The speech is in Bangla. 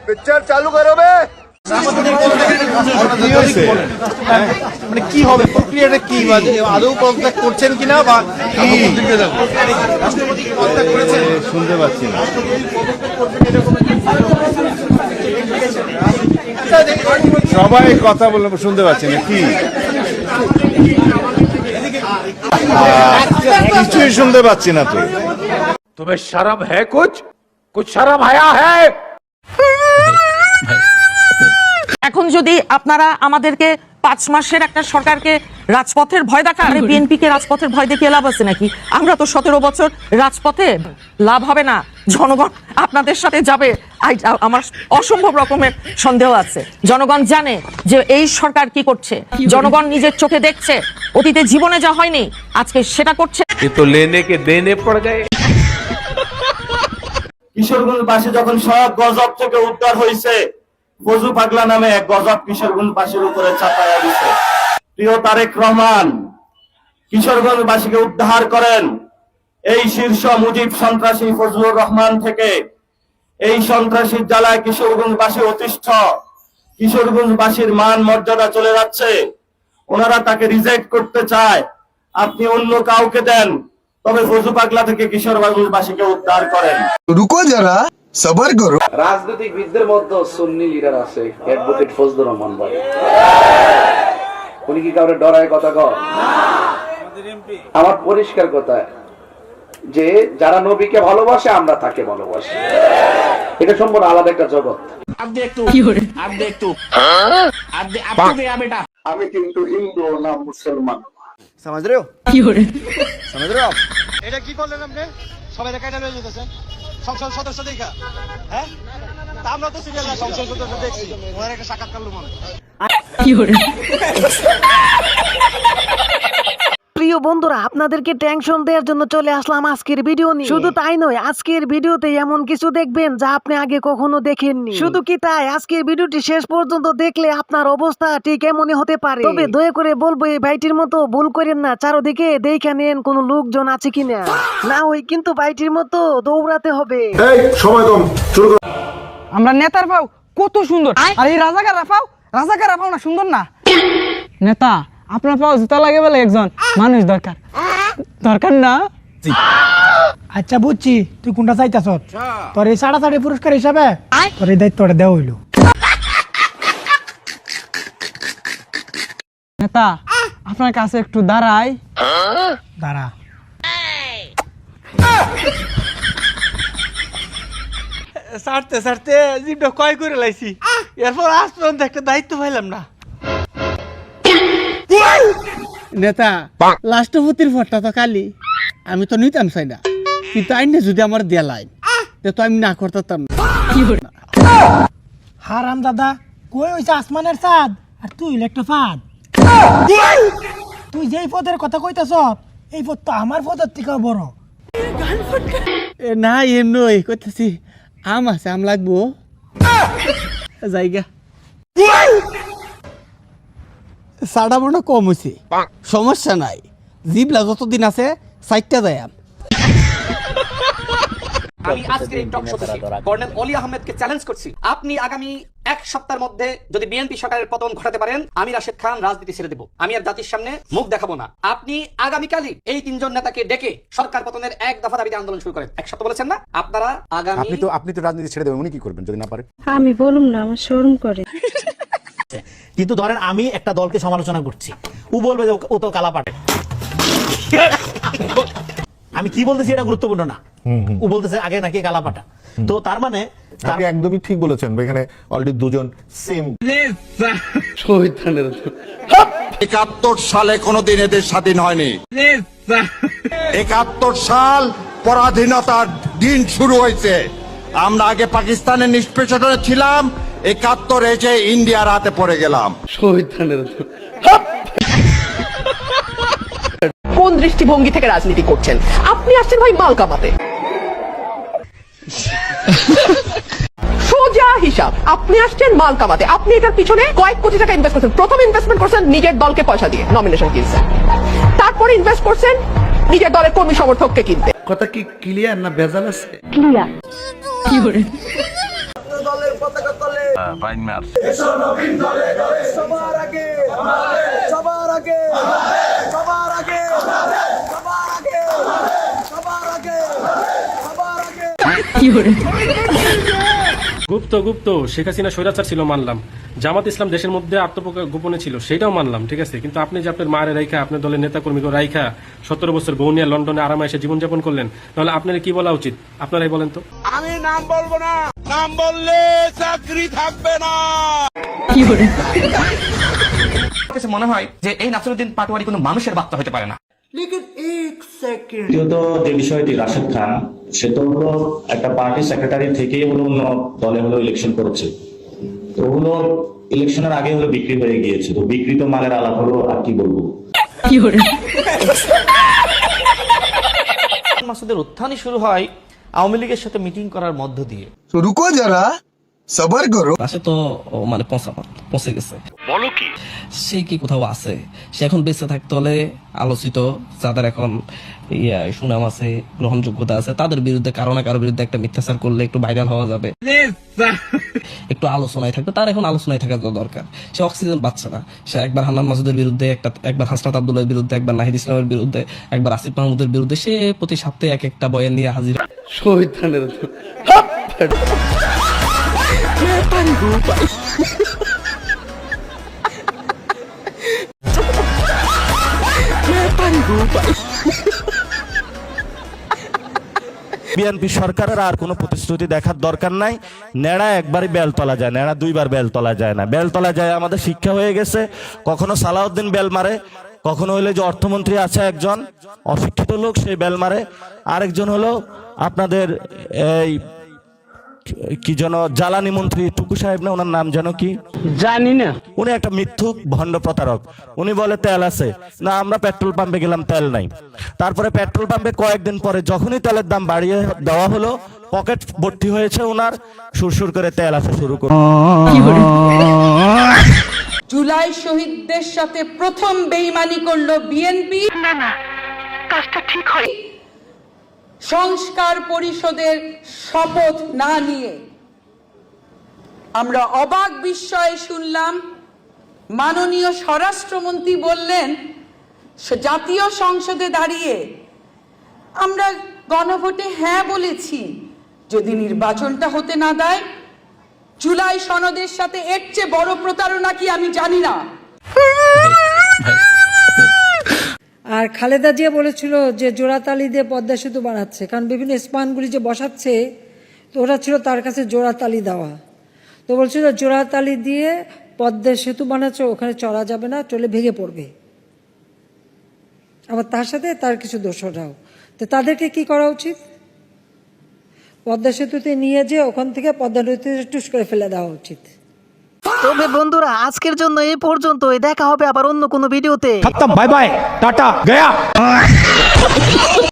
पिक्चर चालू करो बे। মানে কি হবে প্রক্রিয়াটা কি আদৌ পদত্যাগ করছেন কিনা বা শুনতে পাচ্ছি না সবাই কথা বললাম শুনতে পাচ্ছি না কি কিছুই শুনতে পাচ্ছি না তো तुम्हें शर्म है कुछ शर्म आया है এখন যদি আপনারা আমাদেরকে 5 মাসের একটা সরকারকে রাজপথের ভয় দেখান, বিএনপি কে রাজপথের ভয় দেখিয়ে লাভ আছে নাকি? আমরা তো 17 বছর রাজপথে, লাভ হবে না। জনগণ আপনাদের সাথে যাবে, আমার অসম্ভব রকমের সন্দেহ আছে। জনগণ জানে যে এই সরকার কি করছে, জনগণ নিজের চোখে দেখছে। অতীতে জীবনে যা হয়নি আজকে সেটা করছে। ये तो लेने के देने पड़ गए। কিশোরগঞ্জবাসী যখন সব গজব থেকে উদ্ধার হয়েছে, ফজু পাগলা নামে এক গজব কিশোরগঞ্জবাসীর উপরে চাপায়া দিছে। প্রিয় তারেক রহমান, কিশোরগঞ্জবাসীকে উদ্ধার করেন এই শীর্ষ মুজিব সন্ত্রাসী ফজলুর রহমান থেকে। এই সন্ত্রাসীর জ্বালায় কিশোরগঞ্জবাসী অতিষ্ঠ, কিশোরগঞ্জবাসীর মান মর্যাদা চলে যাচ্ছে। ওনারা তাকে রিজেক্ট করতে চায়। আপনি অন্য কাউকে দেন, তবে ফজু পাগলা থেকে কিশোরগঞ্জবাসীকে উদ্ধার করেন। रुको जरा सबर करो। রাজনীতিবিদদের মধ্যে সুন্নি লিডার আছে, অ্যাডভোকেট ফজলুর রহমান ভাই। উনি কি কাউরে ডরায় কথা কয়? আমার পরিষ্কার কথা যে যারা নবীকে ভালোবাসে আমরা তাকে ভালোবাসি। এটা সম্পূর্ণ আলাদা একটা জগৎ। আমি কিন্তু হিন্দু না মুসলমান। समझ रहे हो समझ रहे हो आप এটা কি করলেন আপনি? সবাই কাটা লয়ে যেতেছেন সংসদ সদস্য দেখা, হ্যাঁ? তা আমরা তো সিরিয়াল না, সংসদ সদস্য দেখছি, ওনার একটা সাক্ষাৎকার লো মনে। প্রিয় বন্ধুরা, আপনাদেরকে টেনশন দেওয়ার জন্য চলে আসলাম আজকের ভিডিও নিয়ে। শুধু তাই নয়, আজকের ভিডিওতে এমন কিছু দেখবেন যা আপনি আগে কখনো দেখেননি। শুধু কি তাই, আজকের ভিডিওটি শেষ পর্যন্ত দেখলে আপনার অবস্থা ঠিক এমনই হতে পারে। তবে দয়া করে বলবো, এই ভাইটির মতো ভুল করেন না, চারদিকে দেখে নেন কোন লোকজন আছে কিনা, না ওই কিন্তু ভাইটির মতো দৌড়াতে হবে। আমরা নেতার পাও কত সুন্দর, আর এই রাজাকার পাও না সুন্দর না? নেতা আপনার পাও জুতা লাগে বলে একজন মানুষ দরকার না? আচ্ছা বুঝছি, তুই কোনটা চাইতাছ? তোর এই সাড়াসাড়ি পুরস্কার হিসাবে তোর এই দায়িত্বটা দেওয়া হইলো। নেতা আপনার কাছে একটু দাঁড়াই। দাঁড়া। সারতে জিভটা কয় করে লাইছি, এরপর আজ পর্যন্ত একটা দায়িত্ব পাইলাম না। নেতা রাষ্ট্রপতির ভোটটা তো কালি, আমি তো নিতাম চাই না, কিন্তু আইনে যদি আমার দেলাই তো আমি না করতাম না। হারাম দাদা, কই হইছে আসমানের চাঁদ আর তুই হইলে একটা ফাঁদ। তুই যেই পদের কথা কইতাছ, এই পদ তো আমার পদের থেকেও বড়। না এমনই কইতাছি, আম আছে, আম লাগবো জায়গা। সাড়া মনে কম হয়েছে, সমস্যা নাই, জিবলা যতদিন আছে সাইটটা যায়। আমি আজকে এই টক শোতে কর্নেল অলি আহমেদকে চ্যালেঞ্জ করছি, আপনি আগামী 1 সপ্তাহের মধ্যে যদি বিএনপি সরকারের পতন ঘটাতে পারেন, আমি রাশেদ খান রাজনীতি ছেড়ে দেব, আমি আর জাতির সামনে মুখ দেখাবো না। আপনি আগামীকালই এই 3 জন নেতাকে ডেকে সরকার পতনের 1 দফা দাবিতে আন্দোলন শুরু করেন। 1 সপ্তাহ বলেছেন না আপনারা, আগামী আপনি তো রাজনীতি ছেড়ে দেবেন, উনি কি করবেন যদি না পারে? আমি বলুম না, আমার শরম করে। কিন্তু ধরেন আমি একটা দলকে সমালোচনা করছি, ও বলবে যে ও তো কালাপাটে। আমি কি বলতেছি এটা গুরুত্বপূর্ণ না, ও বলতেছে আগে নাকি কালাপাটা। তো তার মানে আপনি একদমই ঠিক বলেছেন, এখানে অলরেডি দুজন সেম। 71 সালে কোনোদিন এদের স্বাধীন হয়নি। 71 সাল পরাধীনতার দিন শুরু হয়েছে। আমরা আগে পাকিস্তানের নিষ্পেষণে ছিলাম, 71 এসে ইন্ডিয়ার হাতে পড়ে গেলাম। কোন দৃষ্টিভঙ্গি থেকে রাজনীতি করছেন? আপনি আসছেন ভাই মাল কামাতে, সোজা হিসাব, আপনি আসছেন মাল কামাতে। আপনি এটার পিছনে কয়েক কোটি টাকা ইনভেস্ট করছেন। প্রথম ইনভেস্টমেন্ট করছেন নিজের দলকে পয়সা দিয়ে, নমিনেশন কিনছেন। তারপরে ইনভেস্ট করছেন নিজের দলের কর্মী সমর্থককে কিনতে। কথা কি ক্লিয়ার না ভেজাল আছে? ক্লিয়ার। কি করে গুপ্ত গুপ্ত শেখ হাসিনা স্বৈরাচার ছিল মানলাম, জামাত ইসলাম দেশের মধ্যে আত্মগোপনে ছিল সেটাও মানলাম, ঠিক আছে, কিন্তু আপনি যে আপনার মায়ের রাইখা আপনার দলের নেতা কর্মীকে রাইখা 17 বছর বউ নিয়ে লন্ডনে আরামে এসে জীবনযাপন করলেন, তাহলে আপনার কি বলা উচিত? আপনারাই বলেন তো। আমি নাম বলবো না, নাম বললে চাকরি থাকবে না। কাছে মনে হয় যে এই নাসিরউদ্দিন পাটোয়ারি কোনো মানুষের বার্তা হতে পারে না। দ্বিতীয়ত যে বিষয়টি, রাশেদ খান সে তো হলো একটা পার্টি সেক্রেটারি থেকেই হলো অন্য দলে হলো ইলেকশন করেছে, তো হলো ইলেকশনের আগে হলো বিক্রি হয়ে গিয়েছে, তো বিক্রিত মালের আলাপ হলো, আর কি বলবো। মাসুদের উত্থানই শুরু হয় আওয়ামী লীগের সাথে মিটিং করার মধ্য দিয়ে। রুকো যারা, সবার করো। সে তো মানে পৌঁছে গেছে, বলো কি সে কি কোথাও আছে? সে এখন বেঁচে থাকতে হলে আলোচিত যাদের এখন সুনাম আছে, গ্রহণযোগ্যতা আছে, তাদের বিরুদ্ধে কারো না কারো বিরুদ্ধে একটা মিথ্যাচার করলে একটু ভাইরাল হওয়া যাবে, একটু আলোচনায় থাকবে। তার এখন আলোচনায় থাকা দরকার। সে অক্সিজেন পাচ্ছে না। সে একবার হান্নান মাসুদের বিরুদ্ধে, একবার হাসনাত আব্দুল্লাহর বিরুদ্ধে, একবার নাহিদ ইসলামের বিরুদ্ধে, একবার আসিফ মাহমুদের বিরুদ্ধে, সে প্রতি সপ্তাহে এক একটা বয়ান নিয়ে হাজির। বিএনপি সরকারের আর কোনো প্রতিশ্রুতি দেখার দরকার নাই। নেড়া একবারই বেল তোলা যায়, নেড়া দুইবার বেল তোলা যায় না। বেল তোলা যায় আমাদের শিক্ষা হয়ে গেছে। কখনো সালাউদ্দিন বেল মারে, কখনো হইলে যে অর্থমন্ত্রী আছে একজন অশিক্ষিত লোক, সেই বেল মারে। আরেকজন হলো আপনাদের এই কি যেন জ্বালানি মন্ত্রী টুকু সাহেব, না ওনার নাম যেন কি জানি না, উনি একটা মিথ্যুক ভণ্ড প্রতারক। উনি বলে তেল আছে না, আমরা পেট্রোল পাম্পে গেলাম তেল নাই। তারপরে পেট্রোল পাম্পে কয়েকদিন পরে যখনই তেলের দাম বাড়িয়ে দেওয়া হলো, পকেট ভর্তি হয়েছে ওনার, সুরসুর করে তেল আসা শুরু করে। জুলাই শহীদদের সাথে প্রথম বেইমানি করলো বিএনপি। না কাজটা ঠিক হয়। সংস্কার পরিষদের শপথ না নিয়ে আমরা অবাক বিস্ময়ে শুনলাম মাননীয় স্বরাষ্ট্রমন্ত্রী বললেন জাতীয় সংসদে দাঁড়িয়ে আমরা গণভোটে হ্যাঁ বলেছি, যদি নির্বাচনটা হতে না দেয় জুলাই সনদের সাথে এর চেয়ে বড় প্রতারণা কি আমি জানি না। আর খালেদা জিয়া বলেছিল যে জোড়াতালি দিয়ে পদ্মা সেতু বানাচ্ছে, কারণ বিভিন্ন স্পানগুলি যে বসাচ্ছে, তো ওরা ছিল তার কাছে জোড়াতালি দেওয়া। তো বলছিল জোড়াতালি দিয়ে পদ্মা সেতু বানাচ্ছে, ওখানে চলা যাবে না, চলে ভেঙে পড়বে। আবার তার সাথে তার কিছু দোষরাও। তো তাদেরকে কি করা উচিত? পদ্মা সেতুতে নিয়ে যে ওখান থেকে পদ্মা নদীতে টুস করে ফেলে দেওয়া উচিত। তবে বন্ধুরা আজকের জন্য এই পর্যন্তই। দেখা হবে আবার অন্য কোনো ভিডিওতে। Bye bye, tata, Gaya.